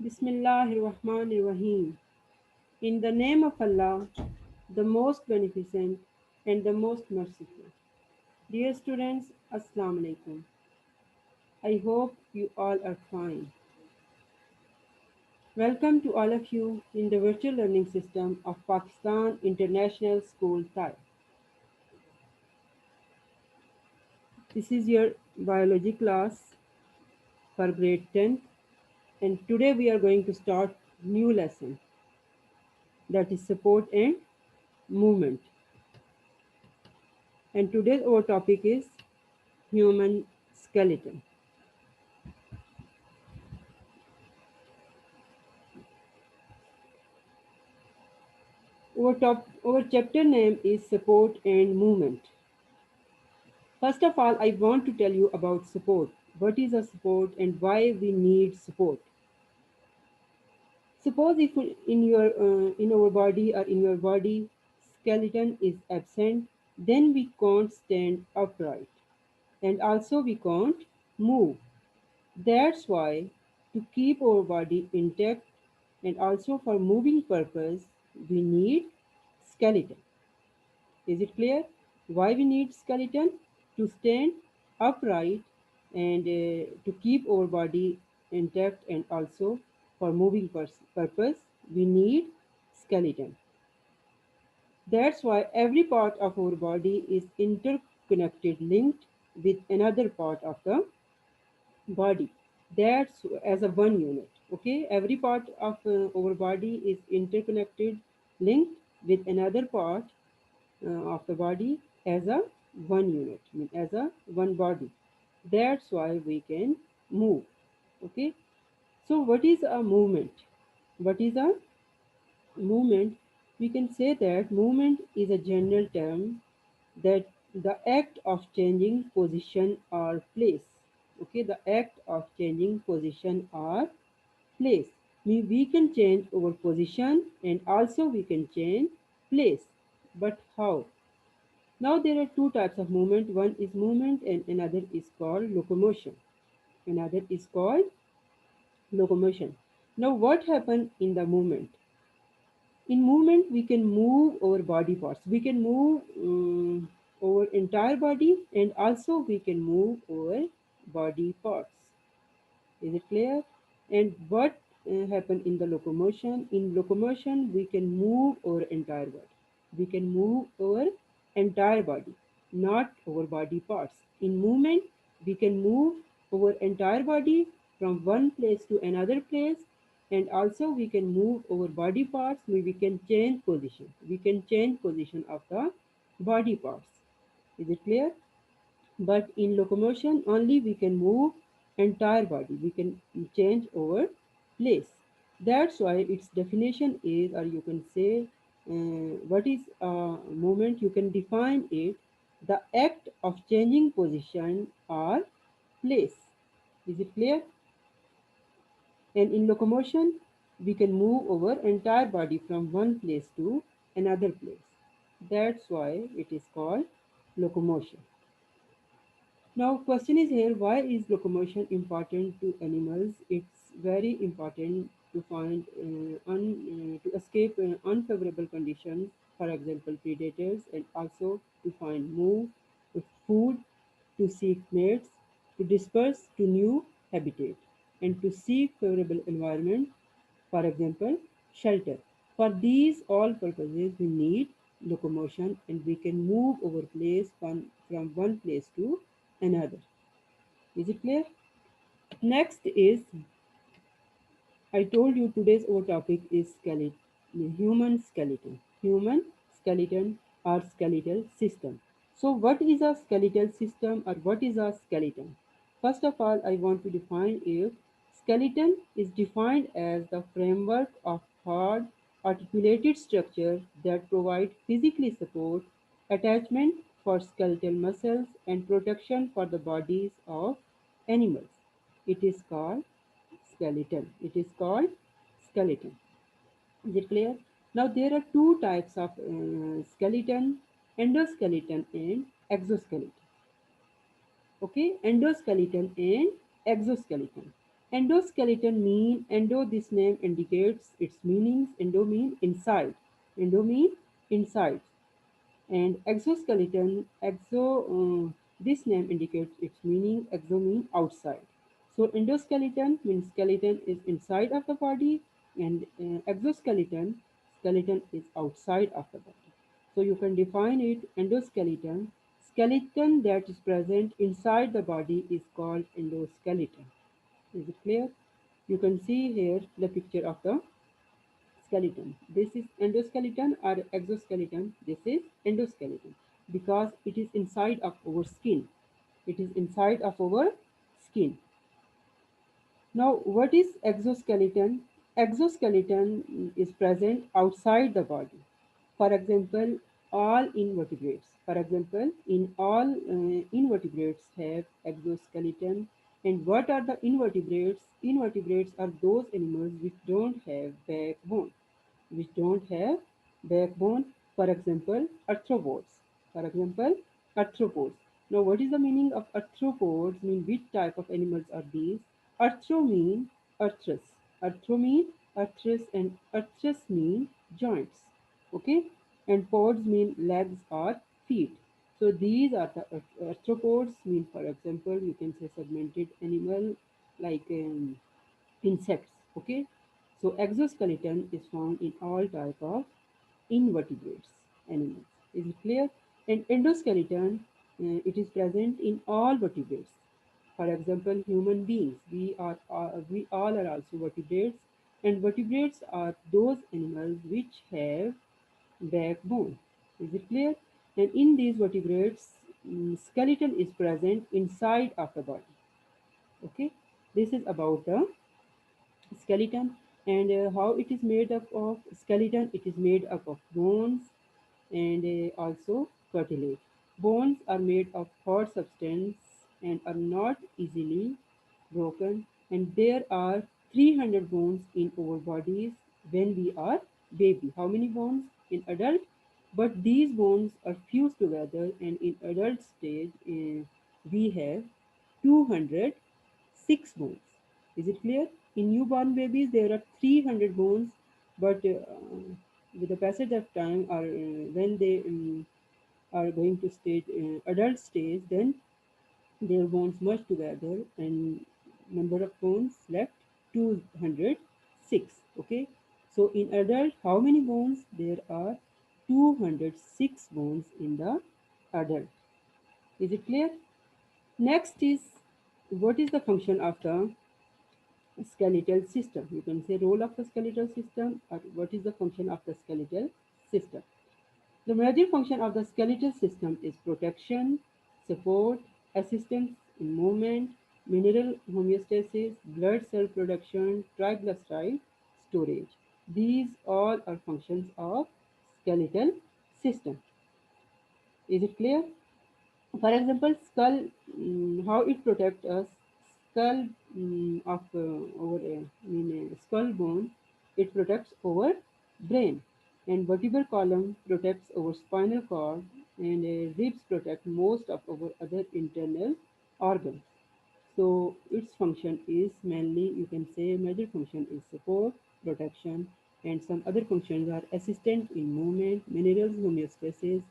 Bismillahirrahmanirrahim. In the name of Allah, the most beneficent and the most merciful. Dear students, Assalamu alaikum. I hope you all are fine. Welcome to all of you in the virtual learning system of Pakistan International School Thai. This is your biology class for grade 10th, and today we are going to start new lesson, that is support and movement. And today our topic is human skeleton. Our chapter name is support and movement. First of all, I want to tell you about support. What is a support and why we need support? Suppose if in our body or in your body skeleton is absent, then we can't stand upright, and also we can't move. That's why to keep our body intact and also for moving purpose, we need skeleton. Is it clear? Why we need skeleton? To stand upright and to keep our body intact, and also for moving purpose, we need skeleton. That's why every part of our body is interconnected, linked with another part of the body. That's as a one unit. Okay, every part of our body is interconnected, linked with another part of the body as a one unit, as a one body. That's why we can move. Okay, so what is a movement? What is a movement? We can say that movement is a general term that the act of changing position or place. Okay, the act of changing position or place. We can change our position and also we can change place. But how? Now there are two types of movement. One is movement and another is called locomotion. Another is called locomotion. Now what happened in the movement? In movement we can move our body parts. We can move our entire body and also we can move our body parts. Is it clear? And what happened in the locomotion? In locomotion we can move our entire body. We can move our entire body, not our body parts. In movement we can move our entire body from one place to another place, and also we can move our body parts. We can change position. We can change position of the body parts. Is it clear? But in locomotion only we can move entire body. We can change our place. That's why its definition is, or you can say, what is a movement? You can define it: the act of changing position or place. Is it clear? And in locomotion we can move our entire body from one place to another place. That's why it is called locomotion. Now, question is here: why is locomotion important to animals? It's very important to find to escape unfavorable conditions, for example, predators, and also to find move, to food, to seek mates, to disperse to new habitat, and to seek favorable environment, for example, shelter. For these all purposes, we need locomotion, and we can move our place from one place to another. Is it clear? Next is, I told you today's our topic is skeleton, human skeleton. Human skeleton or skeletal system. So what is a skeletal system or what is a skeleton? First of all, I want to define it. Skeleton is defined as the framework of hard, articulated structure that provide physically support, attachment for skeletal muscles, and protection for the bodies of animals. It is called skeleton. It is called skeleton. Is it clear? Now there are two types of skeleton: endoskeleton and exoskeleton. Okay, endoskeleton and exoskeleton. Endoskeleton mean endo, this name indicates its meanings. Endo mean inside. Endo mean inside. And exoskeleton, this name indicates its meaning. Exo mean outside. So endoskeleton means skeleton is inside of the body, and exoskeleton, skeleton is outside of the body. So you can define it. Endoskeleton, skeleton that is present inside the body is called endoskeleton. Is it clear? You can see here the picture of the skeleton. This is endoskeleton or exoskeleton. This is endoskeleton because it is inside of our skin. It is inside of our skin. Now, what is exoskeleton? Exoskeleton is present outside the body. For example, all invertebrates. For example, in all invertebrates have exoskeleton. And what are the invertebrates? Invertebrates are those animals which don't have backbone. Which don't have backbone. For example, arthropods. For example, arthropods. Now, what is the meaning of arthropods? Mean which type of animals are these? Arthro mean arthrus. Arthro mean arthrus, and arthrus mean joints. Okay, and pods mean legs or feet. So these are the arthropods. Mean, for example, you can say segmented animal like insects. Okay, so exoskeleton is found in all type of invertebrates animals. Is it clear? And endoskeleton, it is present in all vertebrates. For example, human beings, we all are also vertebrates, and vertebrates are those animals which have backbone. Is it clear? And in these vertebrates, skeleton is present inside of the body. Okay, this is about the skeleton. And how it is made up of. Skeleton, it is made up of bones and also cartilage. Bones are made of hard substance and are not easily broken, and there are 300 bones in our bodies when we are baby. How many bones in adult? But these bones are fused together, and in adult stage we have 206 bones. Is it clear? In newborn babies there are 300 bones, but with the passage of time, or when they are going to stage adult stage, then their bones merge together, and number of bones left 206. Okay, so in adult, how many bones? There are 206 bones in the adult. Is it clear? Next is, what is the function of the skeletal system? You can say role of the skeletal system, or what is the function of the skeletal system. The major function of the skeletal system is protection, support, assistance in movement, mineral homeostasis, blood cell production, triglyceride storage. These all are functions of skeletal system. Is it clear? For example, skull, how it protects us. Skull of our skull bone, it protects our brain, and vertebral column protects our spinal cord, and ribs protect most of our other internal organs. So its function is mainly, you can say, major function is support, protection, and some other functions are assistant in movement, minerals homeostasis,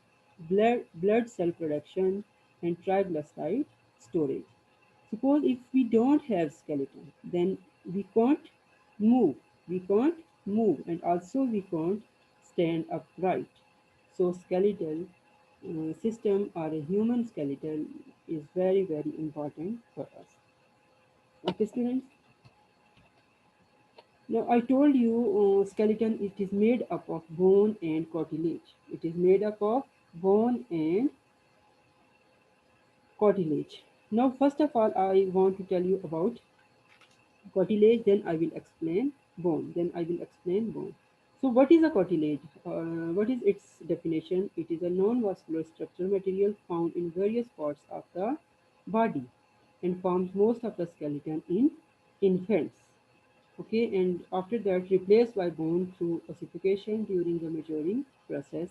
blood cell production, and triglyceride storage. Suppose if we don't have skeleton, then we can't move. We can't move, and also we can't stand upright. So skeletal system, or a human skeleton, is very very important for us. Okay, students. Now I told you skeleton, it is made up of bone and cartilage. It is made up of bone and cartilage. Now first of all, I want to tell you about cartilage, then I will explain bone, then I will explain bone. So what is a cartilage? What is its definition? It is a non-vascular structural material found in various parts of the body and forms most of the skeleton in infants. Okay, and after that replaced by bone through ossification during the maturing process.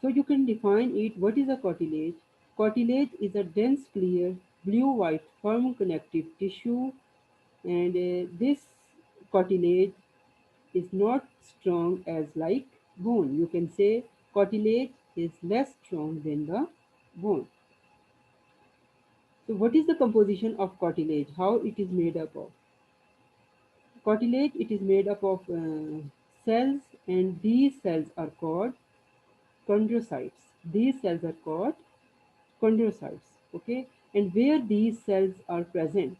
So you can define it. What is a cartilage? Cartilage is a dense, clear, blue-white, firm connective tissue and this cartilage is not strong as like bone. You can say cartilage is less strong than the bone. So what is the composition of cartilage? How it is made up of? Cartilage, it is made up of cells, and these cells are called chondrocytes. These cells are called chondrocytes. Okay, and where these cells are present,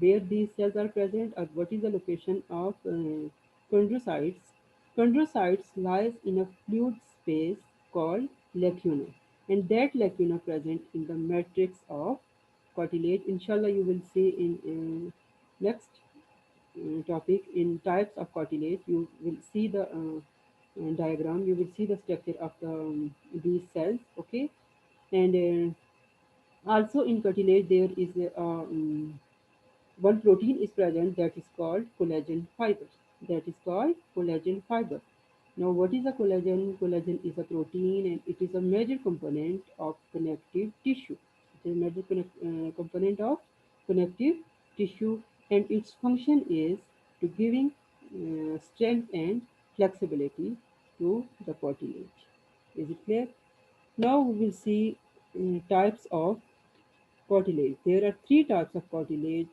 or what is the location of chondrocytes? Chondrocytes lies in a fluid space called lacuna, and that lacuna present in the matrix of cartilage. Inshallah, you will see in next topic in types of cartilage. You will see the diagram. You will see the structure of these cells. Okay, and also in cartilage there is one protein is present that is called collagen fiber. That is called collagen fiber. Now, what is a collagen? Collagen is a protein and it is a major component of connective tissue. It is a major component of connective tissue, and its function is to giving strength and flexibility to the cartilage. Is it clear? Now we will see types of cartilage. There are three types of cartilage.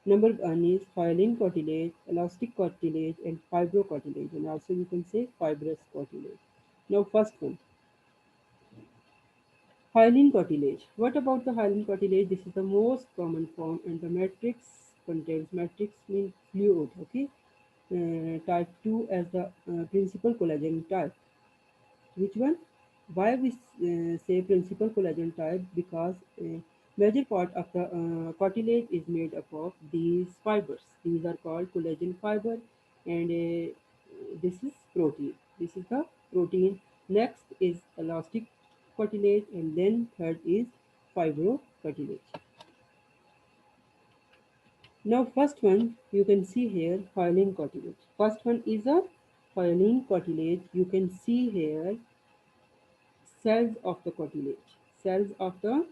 Number one is hyaline cartilage, elastic cartilage, and fibrocartilage, and also you can say fibrous cartilage. Now, first one, hyaline cartilage. What about the hyaline cartilage? This is the most common form, and the matrix contains matrix means fluid. Okay, type two as the principal collagen type. Which one? Why we say principal collagen type? Because major part of the cartilage is made up of these fibers. These are called collagen fiber, and this is protein. This is the protein. Next is elastic cartilage, and then third is fibro cartilage. Now, first one you can see here hyaline cartilage. First one is a hyaline cartilage. You can see here cells of the cartilage. Cells of the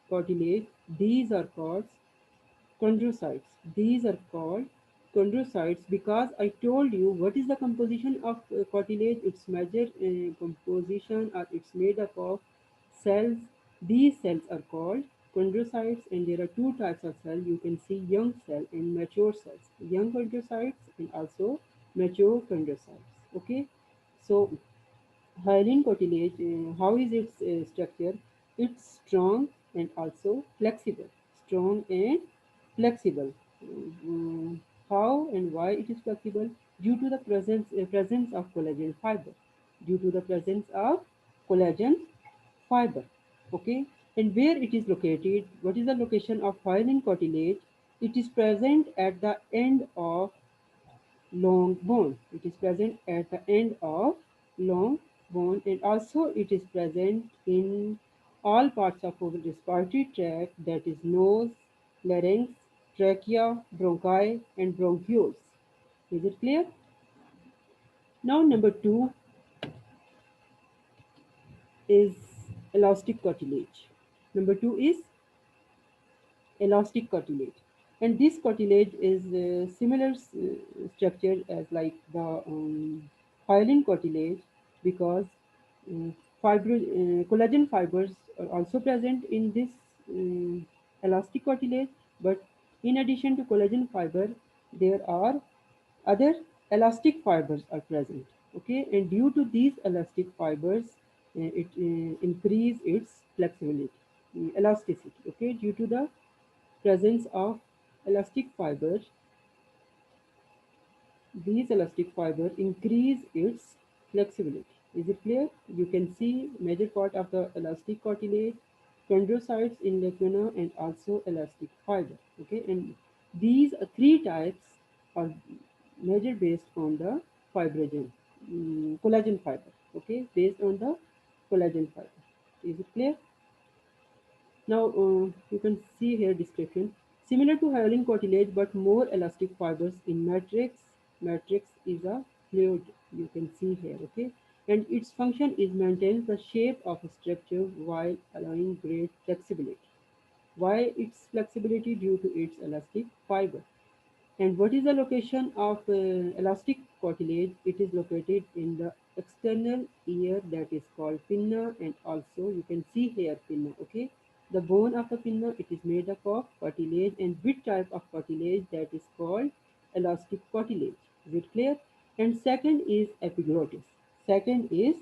cartilage, these are called chondrocytes. These are called chondrocytes because I told you what is the composition of cartilage. Its major composition, or it's made up of cells. These cells are called chondrocytes, and there are two types of cells. You can see young cell and mature cells. Young chondrocytes and also mature chondrocytes. Okay, so hyaline cartilage, how is its structure? It's strong and also flexible. Strong and flexible. Mm, how and why it is flexible? Due to the presence of collagen fiber. Due to the presence of collagen fiber. Okay, and where it is located? What is the location of hyaline cartilage? It is present at the end of long bone. It is present at the end of long bone, and also it is present in all parts of our respiratory tract, that is nose, larynx, trachea, bronchi, and bronchioles. Is it clear? Now number two is elastic cartilage. Number two is elastic cartilage, and this cartilage is similar structure as like the hyaline cartilage, because collagen fibers are also present in this elastic cartilage, but in addition to collagen fiber there are other elastic fibers are present. Okay, and due to these elastic fibers it increase its flexibility, elasticity. Okay, due to the presence of elastic fibers, these elastic fibers increase its flexibility. Is it clear? You can see major part of the elastic cartilage, chondrocytes in lacuna, and also elastic fiber. Okay, and these three types are major based on the fibrogen, collagen fiber. Okay, based on the collagen fiber. Is it clear? Now you can see here description similar to hyaline cartilage but more elastic fibers in matrix. Matrix is a fluid, you can see here. Okay, and its function is maintain the shape of a structure while allowing great flexibility. Why its flexibility? Due to its elastic fiber. And what is the location of elastic cartilage? It is located in the external ear, that is called pinna, and also you can see here pinna. Okay, the bone of the pinna, it is made up of cartilage, and which type of cartilage? That is called elastic cartilage. Is it clear? And second is epiglottis. Second is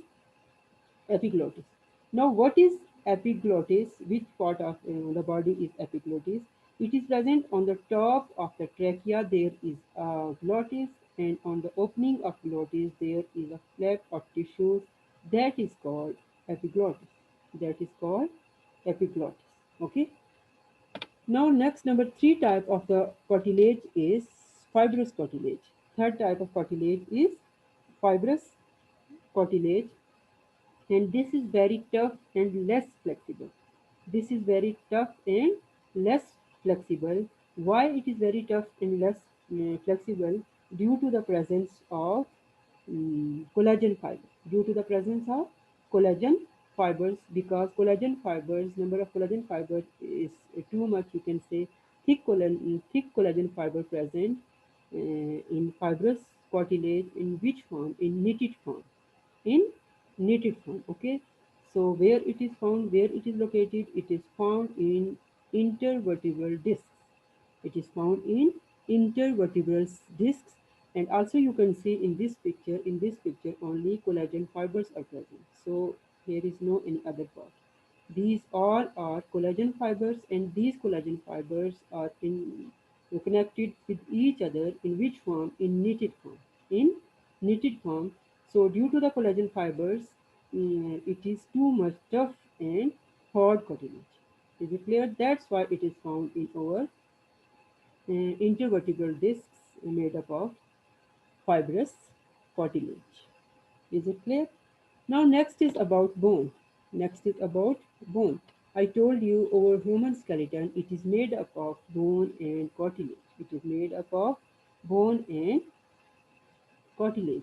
epiglottis. Now, what is epiglottis? Which part of the body is epiglottis? It is present on the top of the trachea. There is a glottis, and on the opening of glottis, there is a flap of tissues that is called epiglottis. That is called epiglottis. Okay. Now, next number three type of the cartilage is fibrous cartilage. Third type of cartilage is fibrous cartilage, and this is very tough and less flexible. This is very tough and less flexible. Why it is very tough and less flexible? Due to the presence of collagen fibers. Due to the presence of collagen fibers, because collagen fibers, number of collagen fibers is too much. You can say thick collagen fiber present in fibrous cartilage. In which form? In knitted form. In knitted form. Okay. So where it is found? Where it is located? It is found in intervertebral discs. It is found in intervertebral discs, and also you can see in this picture. In this picture, only collagen fibers are present. So here is no any other part. These all are collagen fibers, and these collagen fibers are connected with each other in which form? In knitted form. In knitted form. So due to the collagen fibers, it is too much tough and hard cartilage. Is it clear? That's why it is found in our intervertebral discs made up of fibrous cartilage. Is it clear? Now next is about bone. Next is about bone. I told you our human skeleton, it is made up of bone and cartilage. It is made up of bone and cartilage.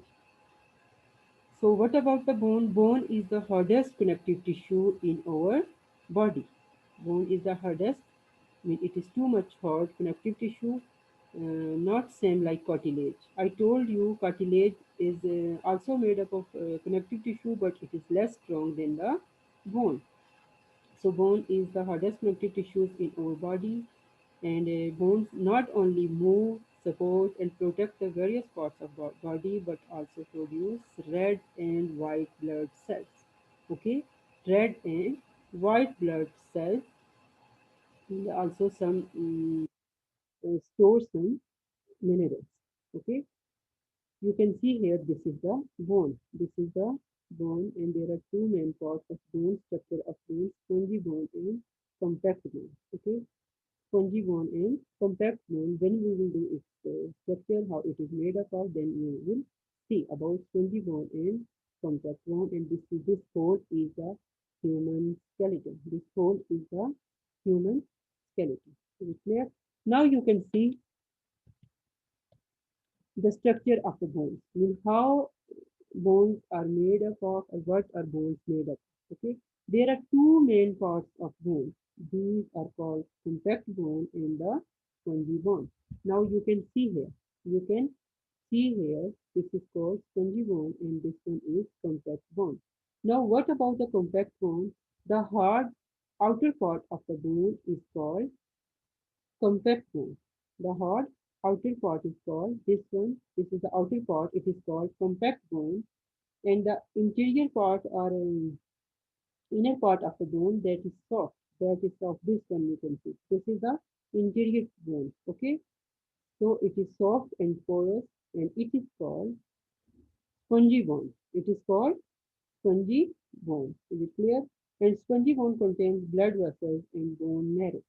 So what about the bone? Bone is the hardest connective tissue in our body. Bone is the hardest. I mean, it is too much hard connective tissue, not same like cartilage. I told you cartilage is also made up of connective tissue, but it is less strong than the bone. So bone is the hardest connective tissues in our body, and bones not only move, support, and protect the various parts of body, but also produce red and white blood cells. Okay, red and white blood cells, and also some store some minerals. Okay, you can see here this is the bone. This is the bone, and there are two main parts of bone structure of bone: spongy bone and compact bone. Okay, spongy bone and compact bone. When we will do its structure, how it is made up of, then you will see about spongy bone and compact bone. And this whole is the human skeleton. This whole is the human skeleton. Is it clear? Now you can see the structure of the bones. Mean how bones are made up of, or what are bones made up of. Okay, there are two main parts of bone. These are called compact bone and the spongy bone. Now you can see here. You can see here. This is called spongy bone, and this one is compact bone. Now what about the compact bone? The hard outer part of the bone is called compact bone. The hard outer part is called this one. This is the outer part. It is called compact bone, and the interior part or inner part of the bone, that is soft. That is soft. This one you can see. This is the interior bone. Okay, so it is soft and porous, and it is called spongy bone. It is called spongy bone. Is it clear? And spongy bone contains blood vessels and bone marrow.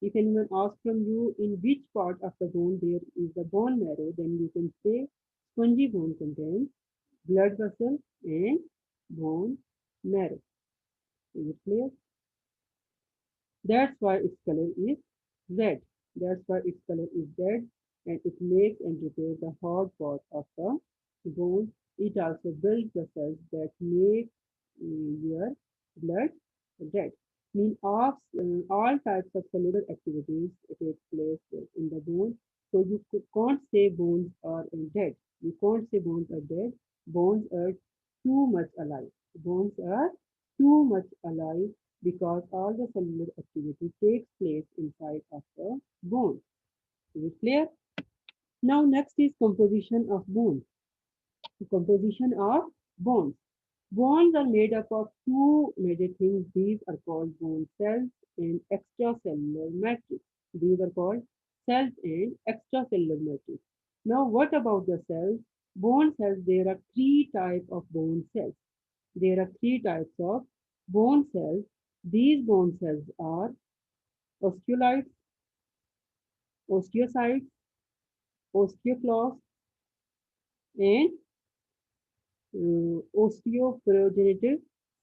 If anyone asks from you in which part of the bone there is the bone marrow, then you can say spongy bone contains blood vessel and bone marrow. Is it clear? That's why its color is red. That's why its color is red, and it makes and repairs the hard part of the bone. It also builds the cells that make your blood red. Mean of all types of cellular activities take place in the bone. So you can't say bones are dead. You can't say bones are dead. Bones are too much alive. Bones are too much alive because all the cellular activity takes place inside of the bone. Is it clear? Now next is composition of bone. The composition of bones. Bones are made up of two major things. These are called bone cells and extracellular matrix. These are called cells and extracellular matrix. Now, what about the cells? Bone cells, there are three types of bone cells. There are three types of bone cells. These bone cells are osteolytes, osteocytes, osteoclasts, and osteoprogenitive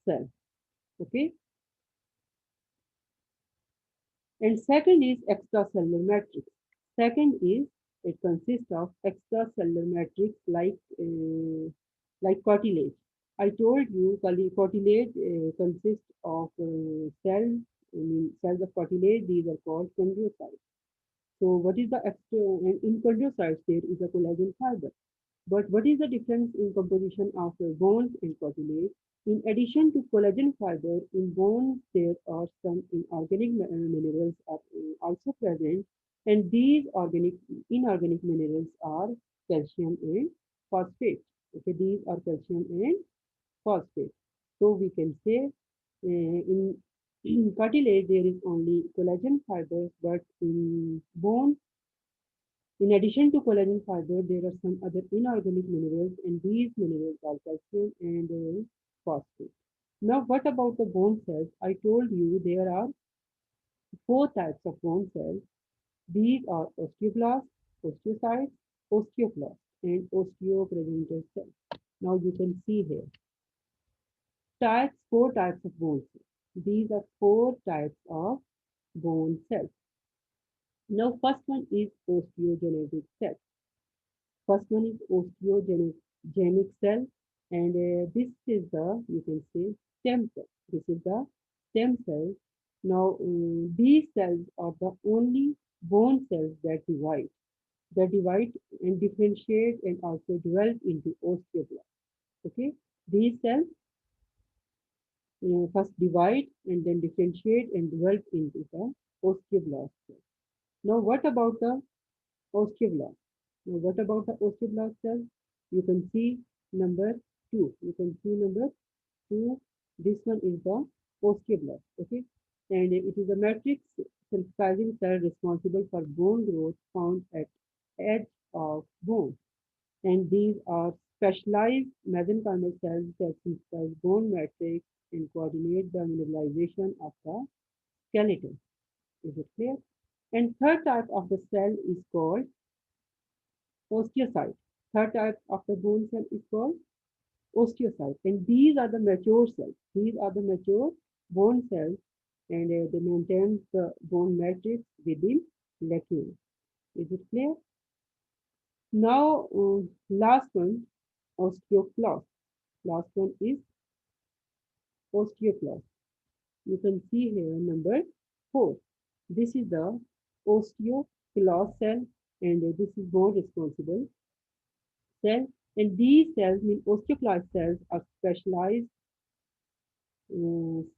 cell. Okay. And second is extracellular matrix. Second is it consists of extracellular matrix like cartilage. I told you cartilage consists of cells. I mean cells of cartilage. These are called chondrocytes. So what is the extra? In chondrocytes there is a collagen fiber. But what is the difference in composition of bones and cartilage? In addition to collagen fiber, in bones there are some inorganic minerals are also present, and these inorganic minerals are calcium and phosphate. Okay, these are calcium and phosphate. So we can say in cartilage there is only collagen fibers, but in bone in addition to collagen fiber, there are some other inorganic minerals, and these minerals are calcium and phosphate. Now, what about the bone cells? I told you there are four types of bone cells. These are osteoblasts, osteocytes, osteoclasts, and osteoprogenitor cells. Now, you can see here four types of bone cells. These are four types of bone cells. Now, first one is osteogenetic cells. First one is osteogenic cell, and this is the you can say stem cell. This is the stem cell. Now these cells are the only bone cells that divide. That divide and differentiate and also develop into osteoblasts. Okay, these cells first divide and then differentiate and develop into the osteoblast cell. Now, what about the osteoblast? Now, what about the osteoblast cell? You can see number two. You can see number two. This one is the osteoblast. Okay, and it is a matrix synthesizing cell responsible for bone growth found at edge of bone. And these are specialized mesenchymal cells that synthesize bone matrix and coordinate the mineralization of the skeleton. Is it clear? And third type of the cell is called osteocyte. Third type of the bone cell is called osteocyte. And these are the mature cells. These are the mature bone cells and they maintain the bone matrix within lacunae. Is it clear? Now, last one, osteoclast. Last one is osteoclast. You can see here number 4. This is the osteoclast cell and this is bone responsible cell. And these cells, mean osteoclast cells, are specialized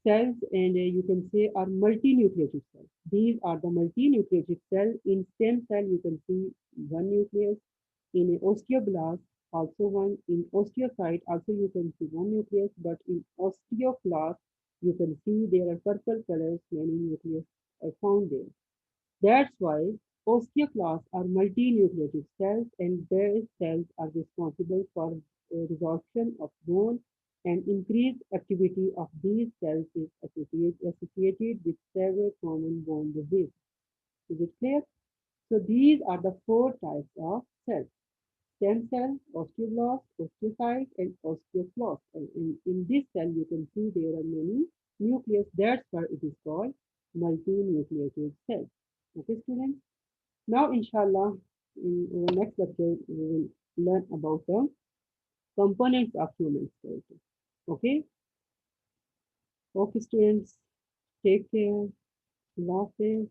cells and you can say are multinucleated cells. These are the multinucleated cell. In stem cell, you can see one nucleus. In an osteoblast, also one. In osteocyte, also you can see one nucleus. But in osteoclast, you can see there are purple colors, many nucleus are found there. That's why osteoclasts are multinucleated cells and these cells are responsible for resorption of bone and increased activity of these cells is associated with several common bone diseases. Is it clear? So these are the four types of cells. Stem cell, osteoblast, osteocyte, and osteoclast. And in this cell, you can see there are many nucleus. That's why it is called multinucleated cell. Okay, students? Now, inshallah, in our next lecture, we will learn about the components of human skeleton. Okay? Okay, students, take care. Allah Hafiz.